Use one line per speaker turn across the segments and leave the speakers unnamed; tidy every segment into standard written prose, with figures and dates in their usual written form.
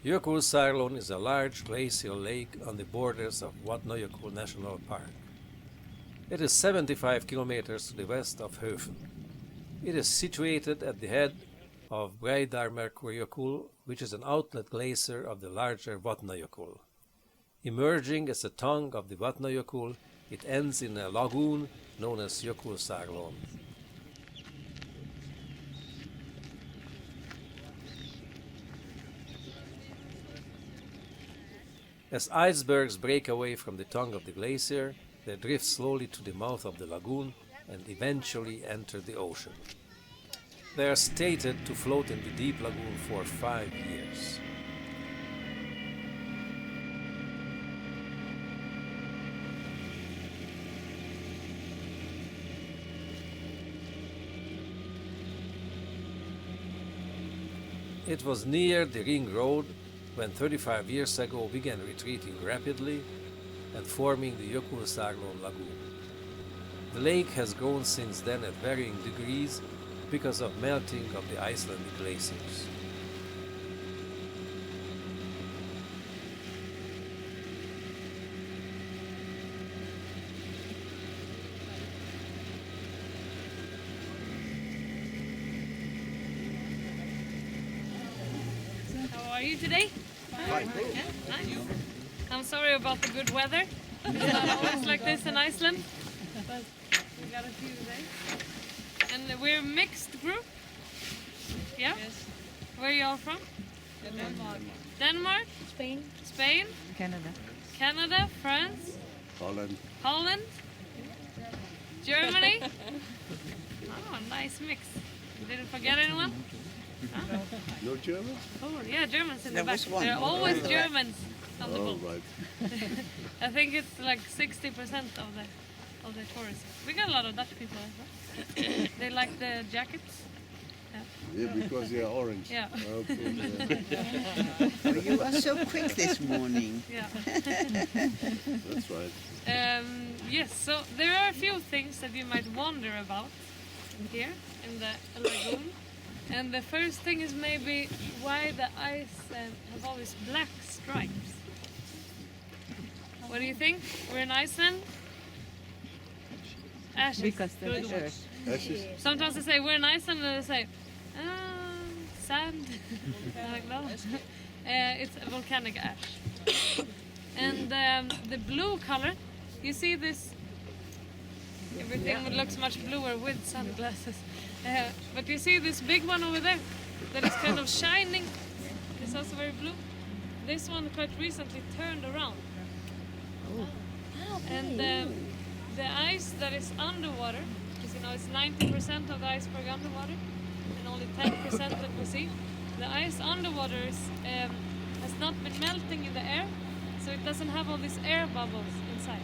Jökulsárlón is a large glacial lake on the borders of Vatnajökull National Park. It is 75 kilometers to the west of Höfen. It is situated at the head of Breiðarmerkurjökull, which is an outlet glacier of the larger Vatnajökull. Emerging as the tongue of the Vatnajökull, it ends in a lagoon known as Jökulsárlón. As icebergs break away from the tongue of the glacier, they drift slowly to the mouth of the lagoon and eventually enter the ocean. They are stated to float in the deep lagoon for 5 years. It was near the Ring Road when 35 years ago began retreating rapidly and forming the Jökulsárlón lagoon. The lake has grown since then at varying degrees because of melting of the Icelandic glaciers.
How are you today?
Fine.
Yeah, nice. I'm sorry about the good weather. It's not always like this in Iceland, but we got a few days. And we're a mixed group. Yeah?
Yes.
Where are you all from?
Denmark.
Denmark?
Spain,
Spain?
Canada.
Canada? France?
Holland.
Holland? Germany? Oh, nice mix. You didn't forget anyone? Huh?
No German?
Oh, yeah, Germans in
There
the back.
was one.
There are always Germans on the
Oh,
boat.
right.
I think it's like 60% of the tourists. We got a lot of Dutch people as well. They like the jackets.
Yeah, because they are orange.
Yeah.
Okay. Yeah.
Oh, you are so quick this morning.
Yeah.
That's right.
Yes, so there are a few things that you might wonder about here in the lagoon. And the first thing is maybe why the ice have all these black stripes. What do you think? We're in Iceland? Ashes.
Because the
Good one.
earth.
Ashes?
Sometimes they say we're in Iceland and they say, sand. I'm like, no. It's volcanic ash. And the blue color, you see this, everything looks much bluer with sunglasses. But you see this big one over there that is kind of shining. It's also very blue. This one quite recently turned around. And the ice that is underwater, because you know it's 90% of the iceberg underwater and only 10% that we see. The ice underwater has not been melting in the air, so it doesn't have all these air bubbles inside.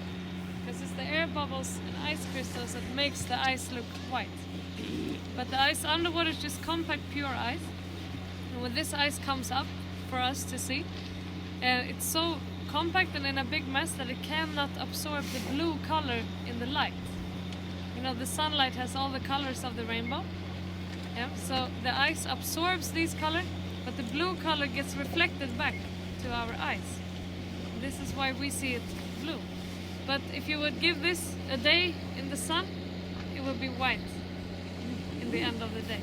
Because it's the air bubbles and ice crystals that makes the ice look white. But the ice underwater is just compact, pure ice. And when this ice comes up for us to see, it's so compact and in a big mess that it cannot absorb the blue color in the light. You know, the sunlight has all the colors of the rainbow. Yeah, so the ice absorbs these colors, but the blue color gets reflected back to our eyes. This is why we see it blue. But if you would give this a day in the sun, it would be white in the end of the day.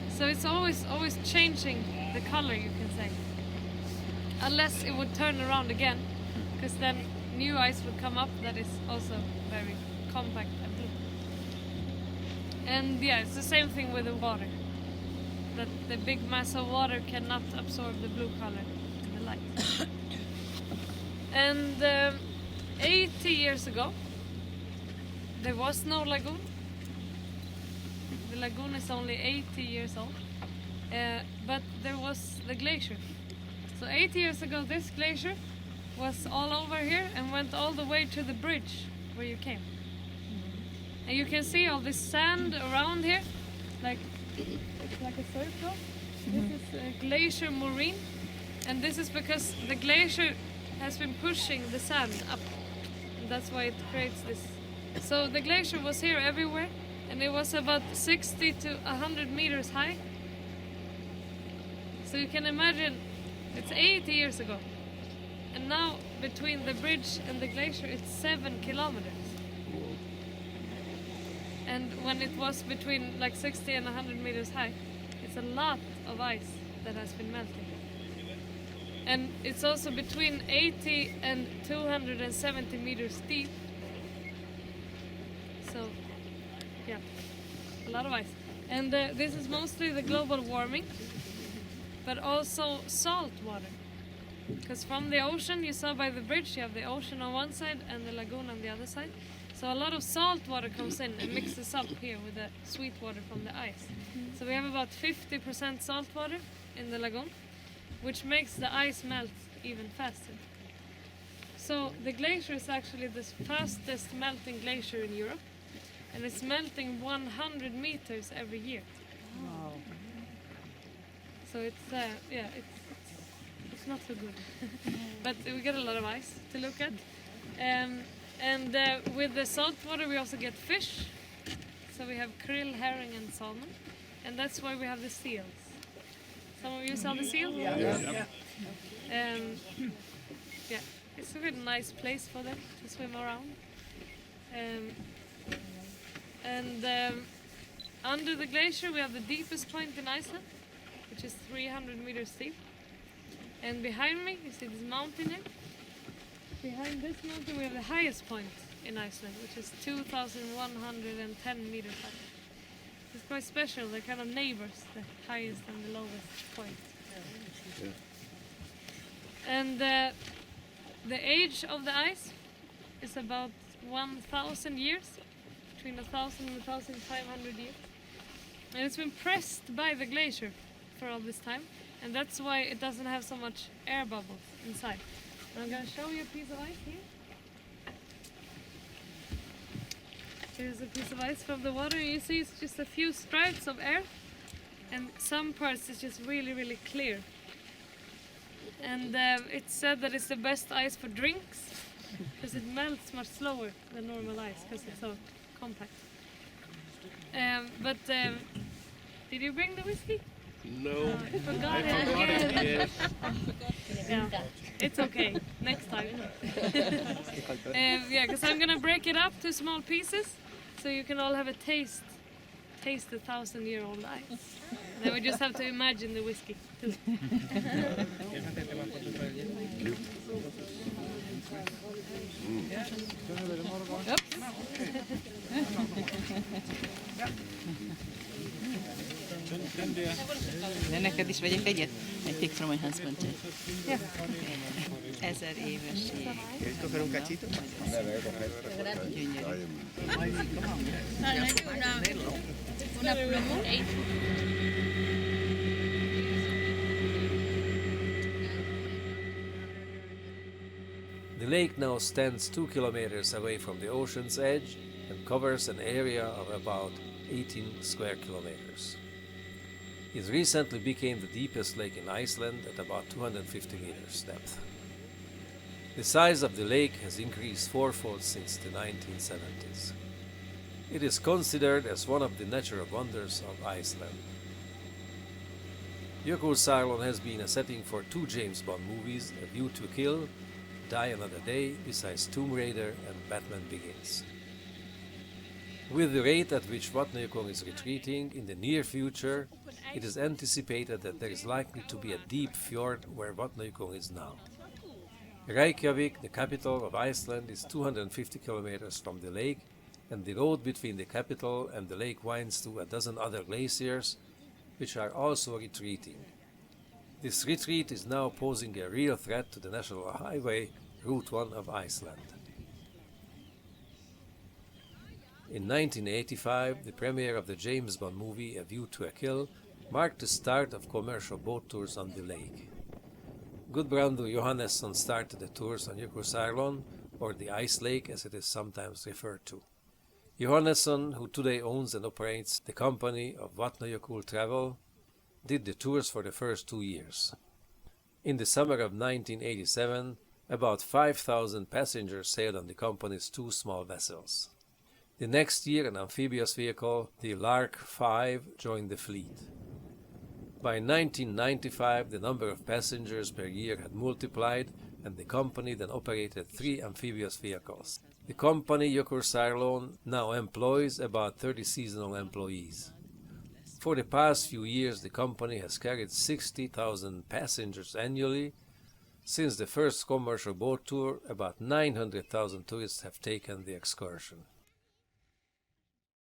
So it's always changing the color, you can say. Unless it would turn around again, because then new ice would come up that is also very compact and blue. And yeah, it's the same thing with the water. That the big mass of water cannot absorb the blue color in the light. And 80 years ago, there was no lagoon. The lagoon is only 80 years old, but there was the glacier. So 80 years ago, this glacier was all over here and went all the way to the bridge where you came. And you can see all this sand around here, like it's like a circle. This is a glacier moraine, and this is because the glacier has been pushing the sand up. And that's why it creates this. So the glacier was here everywhere, and it was about 60 to 100 meters high. So you can imagine It's 80 years ago. And now between the bridge and the glacier it's 7 kilometers. And when it was between like 60 and 100 meters high, it's a lot of ice that has been melting. And it's also between 80 and 270 meters deep. So, yeah, a lot of ice. And this is mostly the global warming, but also salt water. Because from the ocean, you saw by the bridge, you have the ocean on one side and the lagoon on the other side. So a lot of salt water comes in and mixes up here with the sweet water from the ice. So we have about 50% salt water in the lagoon, which makes the ice melt even faster. So the glacier is actually the fastest melting glacier in Europe, and it's melting 100 meters every year.
Wow.
So it's not so good, but we get a lot of ice to look at. And with the salt water we also get fish. So we have krill, herring and salmon, and that's why we have the seals. Some of you saw the seal?
Yeah.
Yeah, it's a really nice place for them to swim around. Under the glacier we have the deepest point in Iceland, which is 300 meters deep. And behind me, you see this mountain here? Behind this mountain we have the highest point in Iceland, which is 2,110 meters high. It's quite special, they're kind of neighbors, the highest and the lowest point.
Yeah.
And the age of the ice is about 1,000 years, between 1,000 and 1,500 years. And it's been pressed by the glacier for all this time, and that's why it doesn't have so much air bubbles inside. And I'm going to show you a piece of ice here. Here's a piece of ice from the water. You see it's just a few stripes of air, and some parts is just really, really clear. And it's said that it's the best ice for drinks because it melts much slower than normal ice because it's so compact. Did you bring the whiskey?
No.
I forgot it
Forgot it,
again.
yes.
Yeah, it's okay. Next time. Yeah, because I'm gonna break it up to small pieces so you can all have a taste the 1,000-year-old ice. Then we just have to imagine the whiskey too.
De neked is vegyek egyet? Egy take from my husband.
Yeah.
1000 évesség. Gyönyörű.
The lake now stands 2 kilometers away from the ocean's edge and covers an area of about 18 square kilometers. It recently became the deepest lake in Iceland at about 250 meters depth. The size of the lake has increased fourfold since the 1970s. It is considered as one of the natural wonders of Iceland. Jökulsárlón has been a setting for 2 James Bond movies, A View to Kill, Die Another Day, besides Tomb Raider and Batman Begins. With the rate at which Vatnajökull is retreating in the near future, it is anticipated that there is likely to be a deep fjord where Vatnajökull is now. Reykjavik, the capital of Iceland, is 250 kilometers from the lake, and the road between the capital and the lake winds to a dozen other glaciers, which are also retreating. This retreat is now posing a real threat to the national highway, Route 1 of Iceland. In 1985, the premiere of the James Bond movie A View to a Kill marked the start of commercial boat tours on the lake. Gudbrandur Jóhannesson started the tours on Jökulsárlón, or the Ice Lake as it is sometimes referred to. Jóhannesson, who today owns and operates the company of Vatnajökull Travel, did the tours for the first 2 years. In the summer of 1987, about 5,000 passengers sailed on the company's 2 small vessels. The next year, an amphibious vehicle, the Lark 5, joined the fleet. By 1995, the number of passengers per year had multiplied, and the company then operated 3 amphibious vehicles. The company Jökulsárlón now employs about 30 seasonal employees. For the past few years, the company has carried 60,000 passengers annually. Since the first commercial boat tour, about 900,000 tourists have taken the excursion.